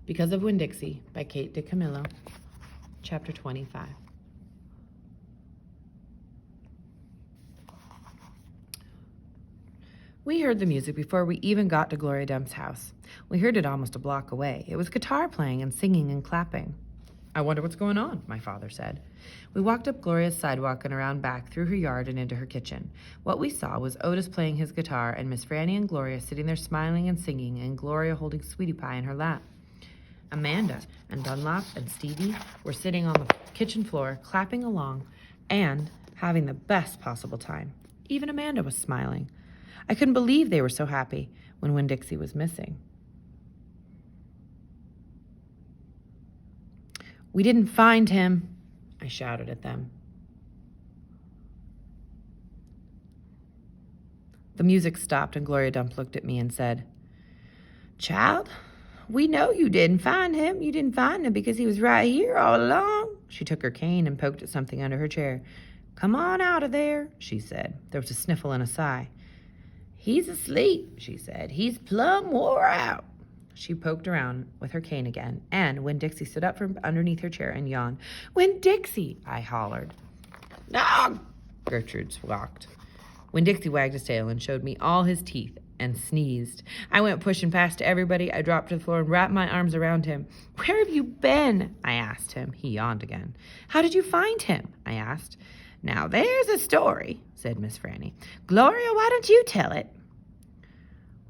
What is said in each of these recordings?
Because of Winn-Dixie by Kate DiCamillo, Chapter 25. We heard the music before we even got to Gloria Dump's house. We heard it almost a block away. It was guitar playing and singing and clapping. "I wonder what's going on," my father said. We walked up Gloria's sidewalk and around back through her yard and into her kitchen. What we saw was Otis playing his guitar and Miss Franny and Gloria sitting there smiling and singing and Gloria holding Sweetie Pie in her lap. Amanda and Dunlop and Stevie were sitting on the kitchen floor, clapping along and having the best possible time. Even Amanda was smiling. I couldn't believe they were so happy when Winn-Dixie was missing. "We didn't find him," I shouted at them. The music stopped and Gloria Dump looked at me and said, "Child, we know you didn't find him. You didn't find him because he was right here all along." She took her cane and poked at something under her chair. "Come on out of there," she said. There was a sniffle and a sigh. "He's asleep," she said. "He's plumb wore out." She poked around with her cane again, and Winn-Dixie stood up from underneath her chair and yawned. "Winn-Dixie!" I hollered. "No!" Gertrude squawked. Winn-Dixie wagged his tail and showed me all his teeth and sneezed. I went pushing past everybody. I dropped to the floor and wrapped my arms around him. "Where have you been?" I asked him. He yawned again. "How did you find him?" I asked. "Now there's a story," said Miss Franny. "Gloria, why don't you tell it?"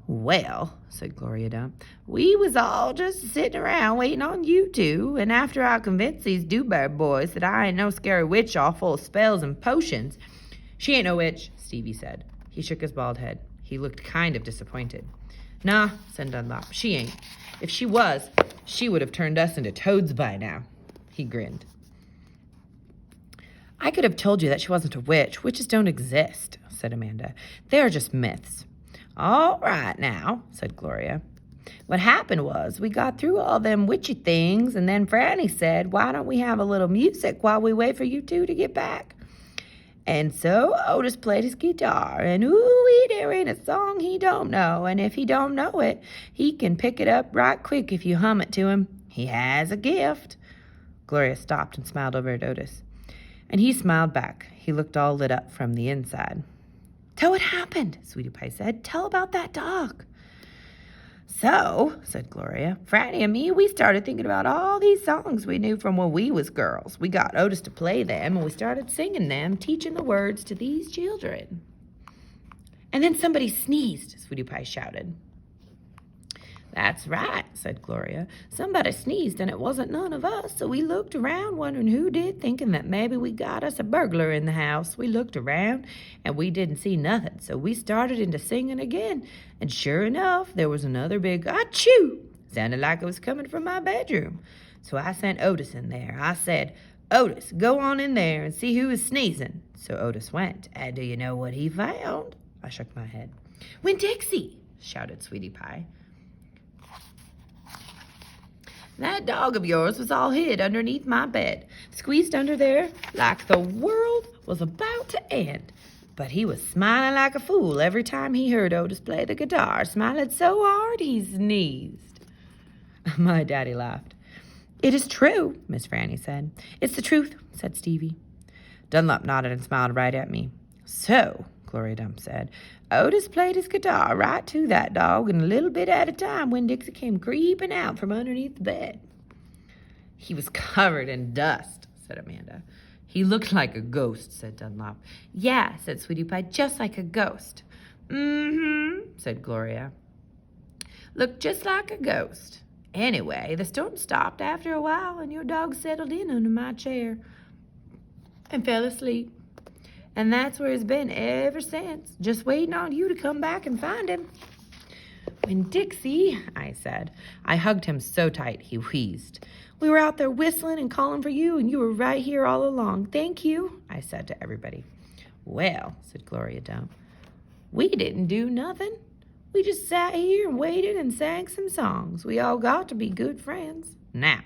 "Well," said Gloria Dump, "we was all just sitting around waiting on you two, and after I convinced these Dewberry boys that I ain't no scary witch all full of spells and potions—" "She ain't no witch," Stevie said. He shook his bald head. He looked kind of disappointed. "Nah," said Dunlop, "she ain't. If she was, she would have turned us into toads by now." He grinned. "I could have told you that she wasn't a witch. Witches don't exist," said Amanda. "They are just myths." "All right now," said Gloria. "What happened was we got through all them witchy things, and then Franny said, 'Why don't we have a little music while we wait for you two to get back?' And so Otis played his guitar, and ooh-wee, there ain't a song he don't know, and if he don't know it, he can pick it up right quick if you hum it to him. He has a gift." Gloria stopped and smiled over at Otis. And he smiled back. He looked all lit up from the inside. "Tell what happened," Sweetie Pie said. "Tell about that dog." "So," said Gloria, "Franny and me, we started thinking about all these songs we knew from when we was girls. We got Otis to play them, and we started singing them, teaching the words to these children." "And then somebody sneezed," Sweetie Pie shouted. "That's right," said Gloria. "Somebody sneezed, and it wasn't none of us, so we looked around wondering who did, thinking that maybe we got us a burglar in the house. We looked around, and we didn't see nothing, so we started into singing again, and sure enough, there was another big achoo. Sounded like it was coming from my bedroom. So I sent Otis in there. I said, 'Otis, go on in there and see who is sneezing.' So Otis went, and do you know what he found?" I shook my head. "Winn-Dixie!" shouted Sweetie Pie. "That dog of yours was all hid underneath my bed, squeezed under there like the world was about to end. But he was smiling like a fool every time he heard Otis play the guitar, smiling so hard he sneezed." My daddy laughed. "It is true," Miss Franny said. "It's the truth," said Stevie. Dunlop nodded and smiled right at me. "So," Gloria Dump said, "Otis played his guitar right to that dog, and a little bit at a time Winn-Dixie came creeping out from underneath the bed." "He was covered in dust," said Amanda. "He looked like a ghost," said Dunlop. "Yeah," said Sweetie Pie, "just like a ghost." "Mm-hmm," said Gloria. "Looked just like a ghost. Anyway, the storm stopped after a while, and your dog settled in under my chair and fell asleep. And that's where he's been ever since, just waiting on you to come back and find him." "Winn-Dixie," I said. I hugged him so tight he wheezed. "We were out there whistling and calling for you, and you were right here all along. Thank you," I said to everybody. "Well," said Gloria Dump, "we didn't do nothing. We just sat here and waited and sang some songs. We all got to be good friends. Now,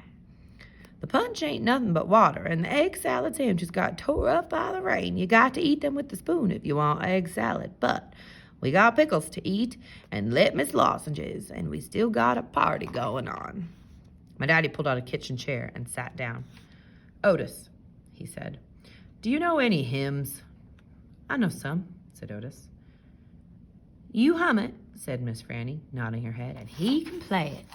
the punch ain't nothing but water, and the egg salads ham just got tore up by the rain. You got to eat them with the spoon if you want egg salad, but we got pickles to eat and litmus lozenges, and we still got a party going on." My daddy pulled out a kitchen chair and sat down. "Otis," he said, "do you know any hymns?" "I know some," said Otis. "You hum it," said Miss Franny, nodding her head, "and he can play it."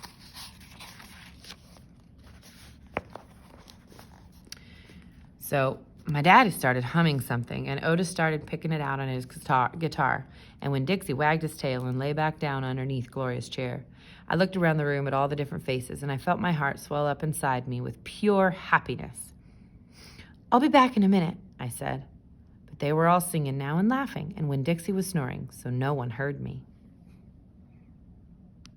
So my daddy started humming something, and Otis started picking it out on his guitar. And when Dixie wagged his tail and lay back down underneath Gloria's chair, I looked around the room at all the different faces, and I felt my heart swell up inside me with pure happiness. "I'll be back in a minute," I said. But they were all singing now and laughing, and when Dixie was snoring, so no one heard me.